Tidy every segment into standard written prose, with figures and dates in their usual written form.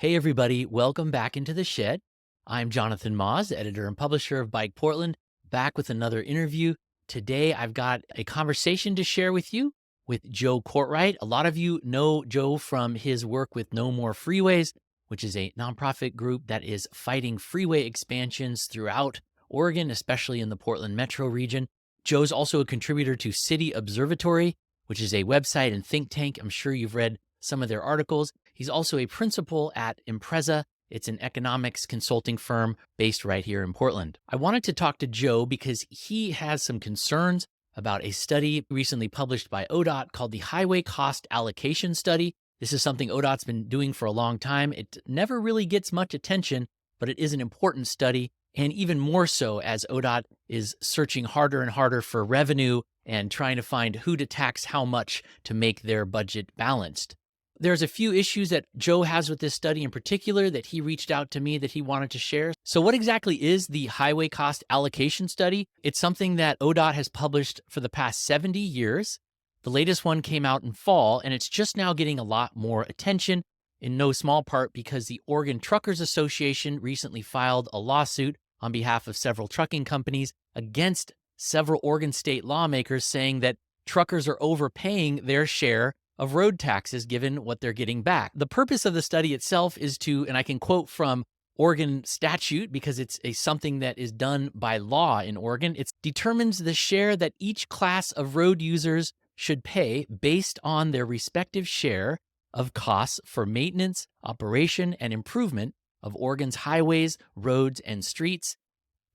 Hey, everybody, welcome back into the shed. I'm Jonathan Moz, editor and publisher of Bike Portland, back with another interview. Today, I've got a conversation to share with you with Joe Cortright. A lot of you know Joe from his work with No More Freeways, which is a nonprofit group that is fighting freeway expansions throughout Oregon, especially in the Portland metro region. Joe's also a contributor to City Observatory, which is a website and think tank. I'm sure you've read some of their articles. He's also a principal at Impreza. It's an economics consulting firm based right here in Portland. I wanted to talk to Joe because he has some concerns about a study recently published by ODOT called the Highway Cost Allocation Study. This is something ODOT's been doing for a long time. It never really gets much attention, but it is an important study, and even more so as ODOT is searching harder and harder for revenue and trying to find who to tax how much to make their budget balanced. There's a few issues that Joe has with this study in particular that he reached out to me that he wanted to share. So what exactly is the Highway Cost Allocation Study? It's something that ODOT has published for the past 70 years. The latest one came out in fall, and it's just now getting a lot more attention, in no small part because the Oregon Truckers Association recently filed a lawsuit on behalf of several trucking companies against several Oregon state lawmakers, saying that truckers are overpaying their share of road taxes given what they're getting back. The purpose of the study itself is to, and I can quote from Oregon statute because it's something that is done by law in Oregon, it determines the share that each class of road users should pay based on their respective share of costs for maintenance, operation, and improvement of Oregon's highways, roads, and streets.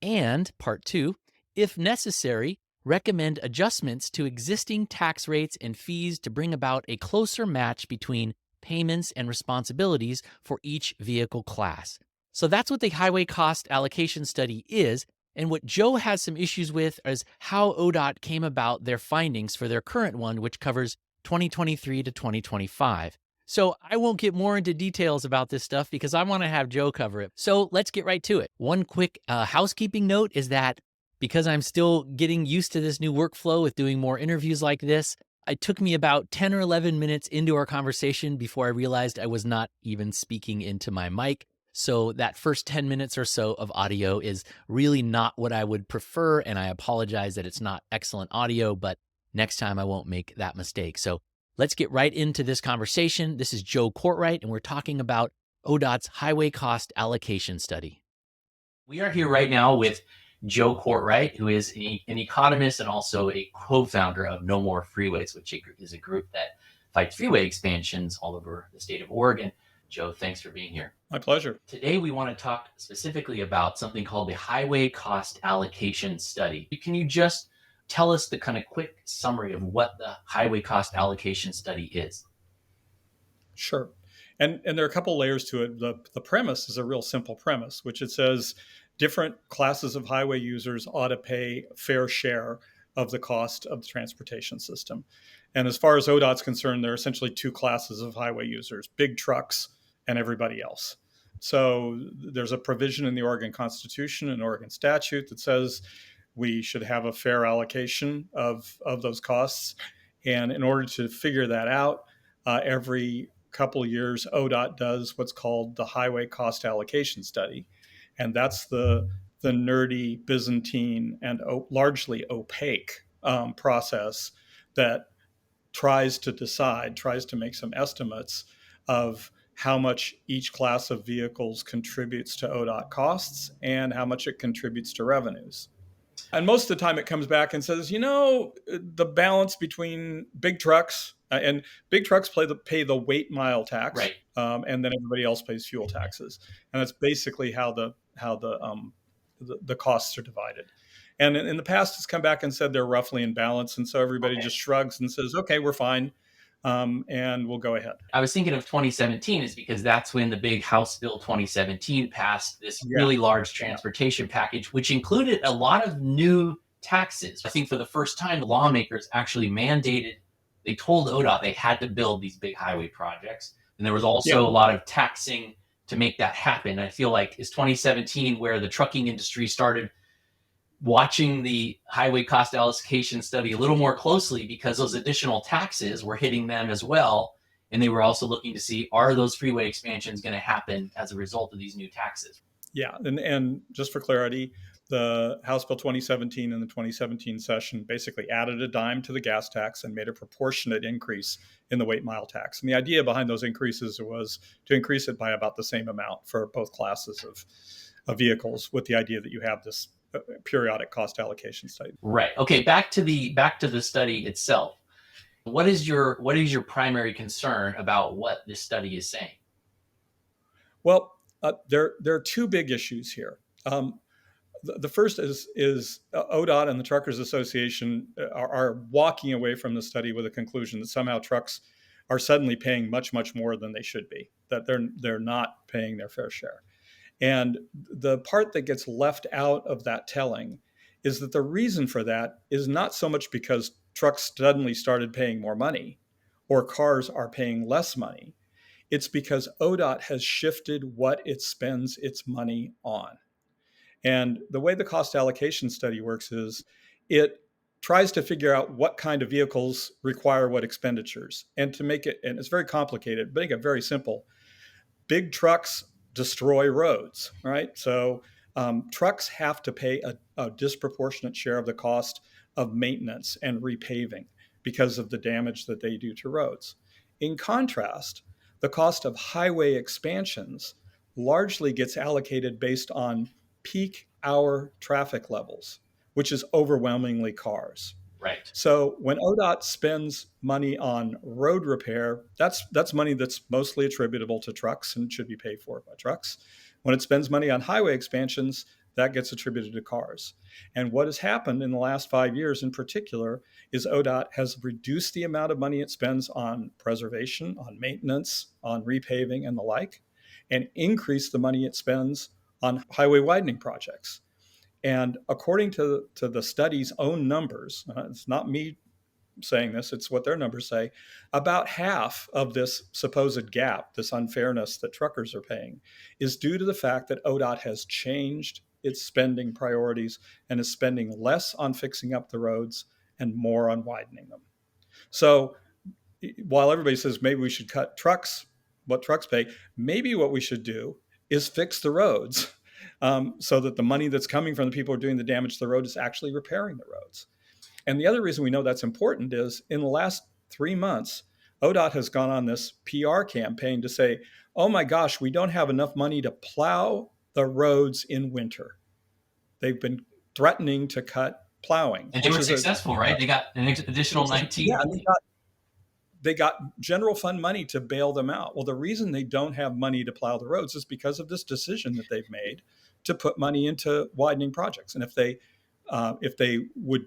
And part two, if necessary, recommend adjustments to existing tax rates and fees to bring about a closer match between payments and responsibilities for each vehicle class. So that's what the Highway Cost Allocation Study is. And what Joe has some issues with is how ODOT came about their findings for their current one, which covers 2023 to 2025. So I won't get more into details about this stuff because I want to have Joe cover it. So let's get right to it. One quick housekeeping note is that because I'm still getting used to this new workflow with doing more interviews like this, it took me about 10 or 11 minutes into our conversation before I realized I was not even speaking into my mic. So that first 10 minutes or so of audio is really not what I would prefer, and I apologize that it's not excellent audio, but next time I won't make that mistake. So let's get right into this conversation. This is Joe Cortright, and we're talking about ODOT's Highway Cost Allocation Study. We are here right now with Joe Cortright, who is an economist and also a co-founder of No More Freeways, which is a group that fights freeway expansions all over the state of Oregon. Joe, thanks for being here. My pleasure. Today, we want to talk specifically about something called the Highway Cost Allocation Study. Can you just tell us the kind of quick summary of what the Highway Cost Allocation Study is? Sure. And there are a couple layers to it. The premise is a real simple premise, which it says different classes of highway users ought to pay a fair share of the cost of the transportation system. And as far as ODOT's concerned, there are essentially two classes of highway users, big trucks and everybody else. So there's a provision in the Oregon Constitution and Oregon statute that says we should have a fair allocation of those costs. And in order to figure that out, every couple of years, ODOT does what's called the Highway Cost Allocation Study. And that's the nerdy, Byzantine, and largely opaque process that tries to make some estimates of how much each class of vehicles contributes to ODOT costs and how much it contributes to revenues. And most of the time it comes back and says, the balance between big trucks and big trucks pay the weight mile tax, right. And then everybody else pays fuel taxes. And that's basically how the costs are divided. And in the past, it's come back and said they're roughly in balance. And so everybody just shrugs and says, okay, we're fine. And we'll go ahead. I was thinking of 2017 is because that's when the big House Bill 2017 passed this really large transportation package, which included a lot of new taxes. I think for the first time, the lawmakers actually they told ODOT they had to build these big highway projects. And there was also a lot of taxing to make that happen. I feel like it's 2017 where the trucking industry started watching the Highway Cost Allocation Study a little more closely because those additional taxes were hitting them as well. And they were also looking to see, are those freeway expansions going to happen as a result of these new taxes? Yeah, and just for clarity, the House Bill 2017 in the 2017 session basically added a dime to the gas tax and made a proportionate increase in the weight mile tax. And the idea behind those increases was to increase it by about the same amount for both classes of vehicles, with the idea that you have this periodic cost allocation study. Right. Okay. Back to the study itself. What is your primary concern about what this study is saying? Well, there are two big issues here. The first is ODOT and the Truckers Association are walking away from the study with a conclusion that somehow trucks are suddenly paying much, much more than they should be, that they're not paying their fair share. And the part that gets left out of that telling is that the reason for that is not so much because trucks suddenly started paying more money or cars are paying less money. It's because ODOT has shifted what it spends its money on. And the way the cost allocation study works is it tries to figure out what kind of vehicles require what expenditures. And to make it, and it's very complicated, but make it very simple. Big trucks destroy roads, right? So trucks have to pay a disproportionate share of the cost of maintenance and repaving because of the damage that they do to roads. In contrast, the cost of highway expansions largely gets allocated based on peak hour traffic levels, which is overwhelmingly cars. Right. So when ODOT spends money on road repair, that's money that's mostly attributable to trucks and should be paid for by trucks. When it spends money on highway expansions, that gets attributed to cars. And what has happened in the last 5 years in particular is ODOT has reduced the amount of money it spends on preservation, on maintenance, on repaving and the like, and increased the money it spends on highway widening projects. And according to the study's own numbers, it's not me saying this, it's what their numbers say, about half of this supposed gap, this unfairness that truckers are paying, is due to the fact that ODOT has changed its spending priorities and is spending less on fixing up the roads and more on widening them. So while everybody says maybe we should cut trucks, what trucks pay, maybe what we should do is fix the roads so that the money that's coming from the people who are doing the damage to the road is actually repairing the roads. And the other reason we know that's important is in the last 3 months, ODOT has gone on this PR campaign to say, oh my gosh, we don't have enough money to plow the roads in winter. They've been threatening to cut plowing. And they were successful, right? They got an additional 19 Yeah, million. they got general fund money to bail them out. Well, the reason they don't have money to plow the roads is because of this decision that they've made to put money into widening projects. And if they would,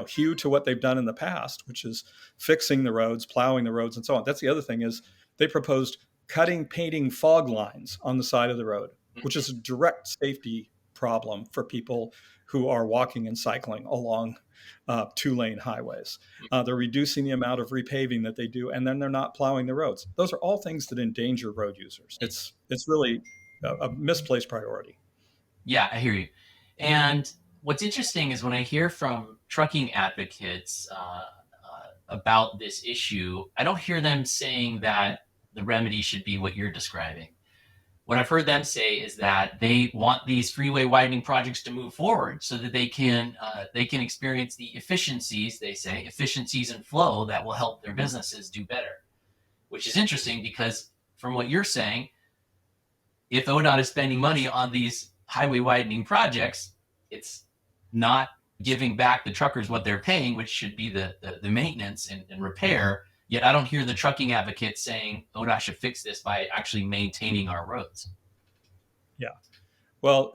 hew to what they've done in the past, which is fixing the roads, plowing the roads, and so on. That's the other thing is they proposed painting fog lines on the side of the road, which is a direct safety problem for people who are walking and cycling along 2-lane highways. They're reducing the amount of repaving that they do, and then they're not plowing the roads. Those are all things that endanger road users. It's really a misplaced priority. Yeah, I hear you. And what's interesting is when I hear from trucking advocates about this issue, I don't hear them saying that the remedy should be what you're describing. What I've heard them say is that they want these freeway widening projects to move forward so that they can experience the efficiencies, they say, efficiencies and flow that will help their businesses do better. Which is interesting because from what you're saying, if ODOT is spending money on these highway widening projects, it's not giving back the truckers what they're paying, which should be the maintenance and repair. Yet I don't hear the trucking advocates saying ODOT should fix this by actually maintaining our roads. Yeah. Well,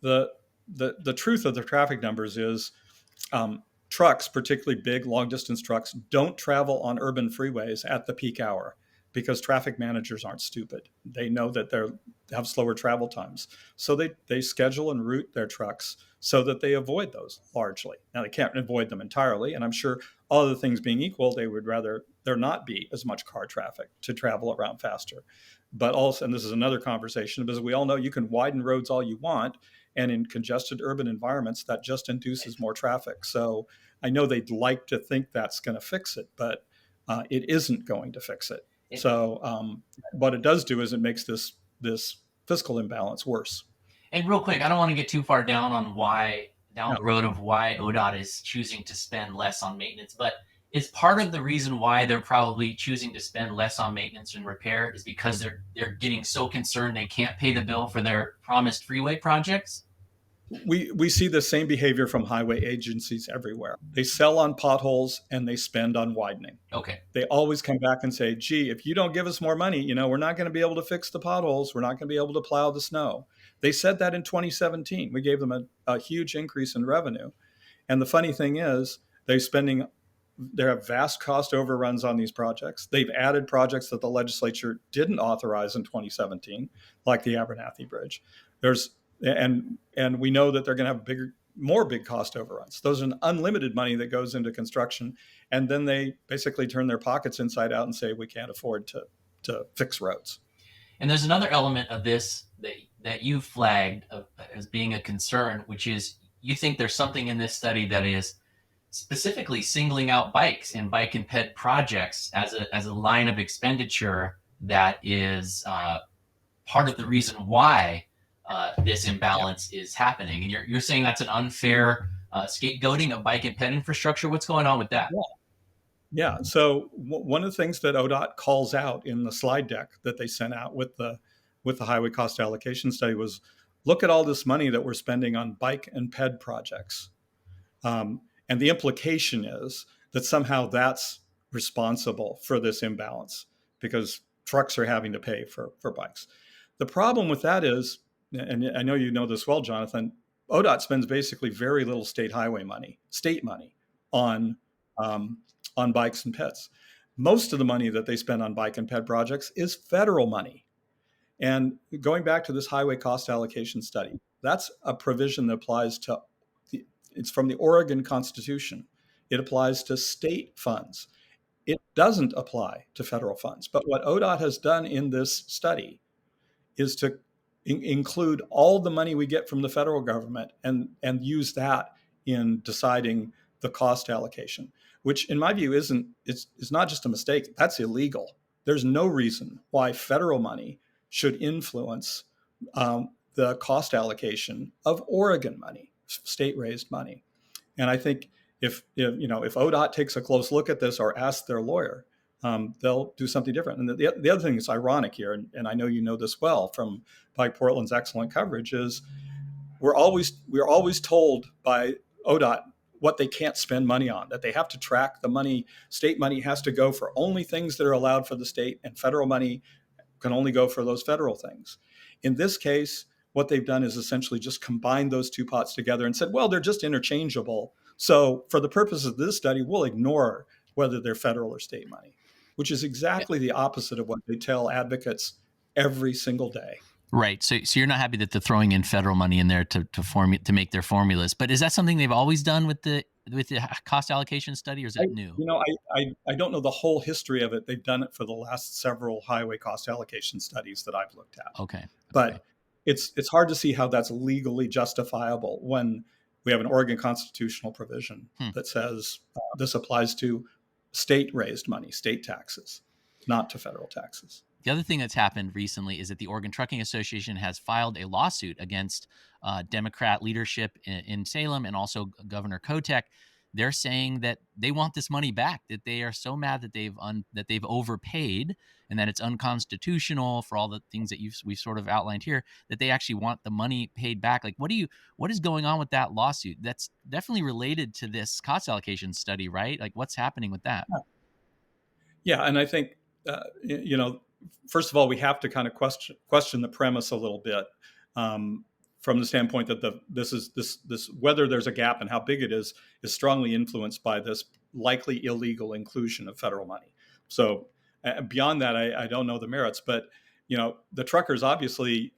the truth of the traffic numbers is trucks, particularly big long distance trucks, don't travel on urban freeways at the peak hour because traffic managers aren't stupid. They know that they have slower travel times. So they schedule and route their trucks so that they avoid those largely. Now, they can't avoid them entirely. And I'm sure all other things being equal, they would rather there not be as much car traffic to travel around faster. But also, and this is another conversation, because we all know you can widen roads all you want. And in congested urban environments, that just induces more traffic. So I know they'd like to think that's going to fix it, but it isn't going to fix it. So what it does do is it makes this fiscal imbalance worse. And real quick, I don't want to get too far down on why down Yeah. the road of why ODOT is choosing to spend less on maintenance, but is part of the reason why they're probably choosing to spend less on maintenance and repair is because they're getting so concerned they can't pay the bill for their promised freeway projects? We see the same behavior from highway agencies everywhere. They sell on potholes and they spend on widening. Okay. They always come back and say, gee, if you don't give us more money, we're not going to be able to fix the potholes. We're not going to be able to plow the snow. They said that in 2017. We gave them a huge increase in revenue. And the funny thing is, they have vast cost overruns on these projects. They've added projects that the legislature didn't authorize in 2017, like the Abernathy Bridge. And we know that they're going to have more big cost overruns. Those are unlimited money that goes into construction, and then they basically turn their pockets inside out and say we can't afford to fix roads. And there's another element of this that you flagged as being a concern, which is you think there's something in this study that is specifically singling out bikes and bike and ped projects as a line of expenditure that is part of the reason why this imbalance is happening. And you're saying that's an unfair scapegoating of bike and ped infrastructure. What's going on with that? Yeah. So one of the things that ODOT calls out in the slide deck that they sent out with the highway cost allocation study was, look at all this money that we're spending on bike and ped projects. And the implication is that somehow that's responsible for this imbalance because trucks are having to pay for bikes. The problem with that is, and I know you know this well, Jonathan, ODOT spends basically very little state money on bikes and peds. Most of the money that they spend on bike and ped projects is federal money. And going back to this highway cost allocation study, that's a provision that applies to, it's from the Oregon Constitution. It applies to state funds. It doesn't apply to federal funds. But what ODOT has done in this study is to include all the money we get from the federal government and use that in deciding the cost allocation, which in my view is not just a mistake, that's illegal. There's no reason why federal money should influence the cost allocation of Oregon money, state-raised money. And I think if ODOT takes a close look at this or asks their lawyer, they'll do something different. And the other thing that's ironic here, and I know you know this well from Bike Portland's excellent coverage, is we're always told by ODOT what they can't spend money on, that they have to track the money. State money has to go for only things that are allowed for the state, and federal money can only go for those federal things. In this case, what they've done is essentially just combined those two pots together and said, well, they're just interchangeable. So for the purpose of this study, we'll ignore whether they're federal or state money, which is exactly the opposite of what they tell advocates every single day. Right. So you're not happy that they're throwing in federal money in there to make their formulas. But is that something they've always done with the cost allocation study, or is that new? I don't know the whole history of it. They've done it for the last several highway cost allocation studies that I've looked at. Okay. But it's hard to see how that's legally justifiable when we have an Oregon constitutional provision that says this applies to state-raised money, state taxes, not to federal taxes. The other thing that's happened recently is that the Oregon Trucking Association has filed a lawsuit against Democrat leadership in Salem and also Governor Kotek. They're saying that they want this money back, that they are so mad that they've overpaid and that it's unconstitutional for all the things that we've sort of outlined here, that they actually want the money paid back. Like, what is going on with that lawsuit? That's definitely related to this cost allocation study, right? Like, what's happening with that? Yeah, and I think first of all, we have to kind of question the premise a little bit from the standpoint that this whether there's a gap and how big it is strongly influenced by this likely illegal inclusion of federal money. So beyond that, I don't know the merits, but the truckers obviously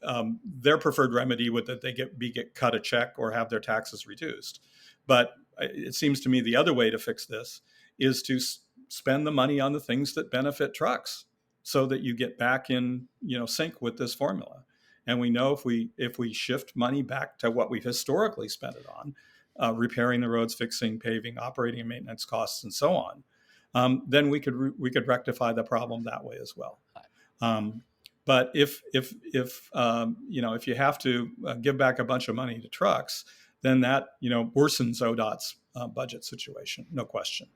their preferred remedy would that they get cut a check or have their taxes reduced. But it seems to me the other way to fix this is to spend the money on the things that benefit trucks, so that you get back in sync with this formula. And we know if we shift money back to what we've historically spent it on, repairing the roads, fixing, paving, operating and maintenance costs, and so on, then we could rectify the problem that way as well. Um, but if you have to give back a bunch of money to trucks, then that worsens ODOT's budget situation, no question.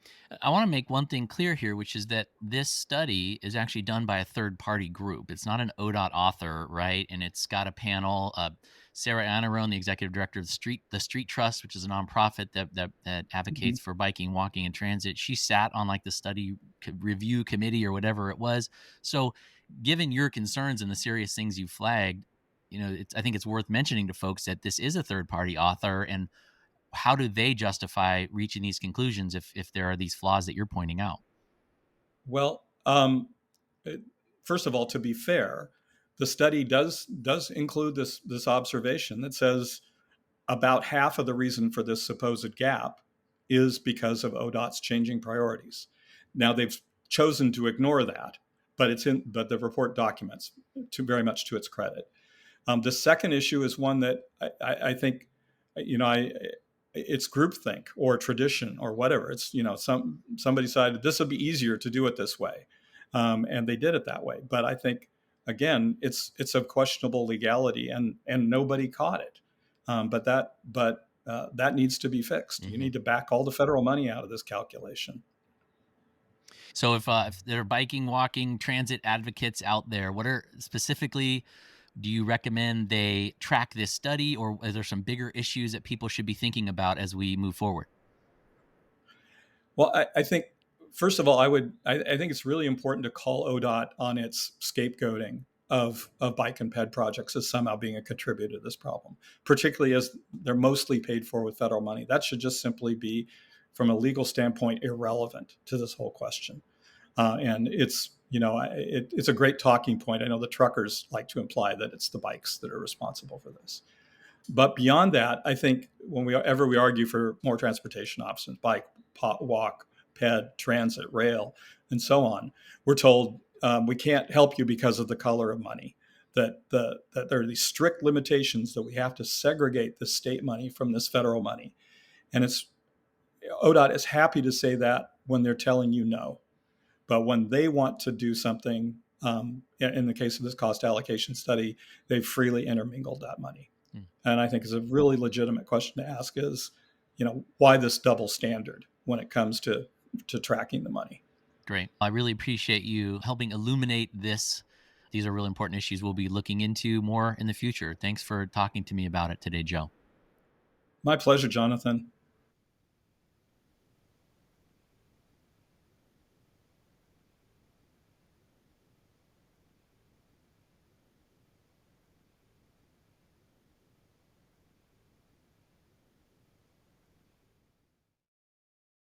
I want to make one thing clear here, which is that this study is actually done by a third party group. It's not an ODOT author, right? And it's got a panel. Sarah Anarone, the executive director of the Street Trust, which is a nonprofit that advocates Mhm. for biking, walking, and transit. She sat on like the study review committee or whatever it was. So, given your concerns and the serious things you flagged, I think it's worth mentioning to folks that this is a third party author, and how do they justify reaching these conclusions if there are these flaws that you're pointing out? Well, first of all, to be fair, the study does include this observation that says about half of the reason for this supposed gap is because of ODOT's changing priorities. Now they've chosen to ignore that, but the report documents very much to its credit. The second issue is one that I think, it's groupthink or tradition or whatever. It's somebody decided this would be easier to do it this way, and they did it that way. But I think again, it's of questionable legality, and nobody caught it. That needs to be fixed. You Hmm. need to back all the federal money out of this calculation. So if there are biking, walking, transit advocates out there, what are specifically do you recommend they track this study, or are there some bigger issues that people should be thinking about as we move forward? Well, I think first of all, I think it's really important to call ODOT on its scapegoating of bike and ped projects as somehow being a contributor to this problem, particularly as they're mostly paid for with federal money. That should just simply be, from a legal standpoint, irrelevant to this whole question. And it's a great talking point. I know the truckers like to imply that it's the bikes that are responsible for this. But beyond that, I think whenever we argue for more transportation options, bike, walk, ped, transit, rail, and so on, we're told we can't help you because of the color of money. That there are these strict limitations that we have to segregate the state money from this federal money, and it's ODOT is happy to say that when they're telling you no, but when they want to do something, in the case of this cost allocation study, they've freely intermingled that money. Hmm. And I think is a really legitimate question to ask is, why this double standard when it comes to tracking the money? Great. I really appreciate you helping illuminate this. These are really important issues we'll be looking into more in the future. Thanks for talking to me about it today, Joe. My pleasure, Jonathan.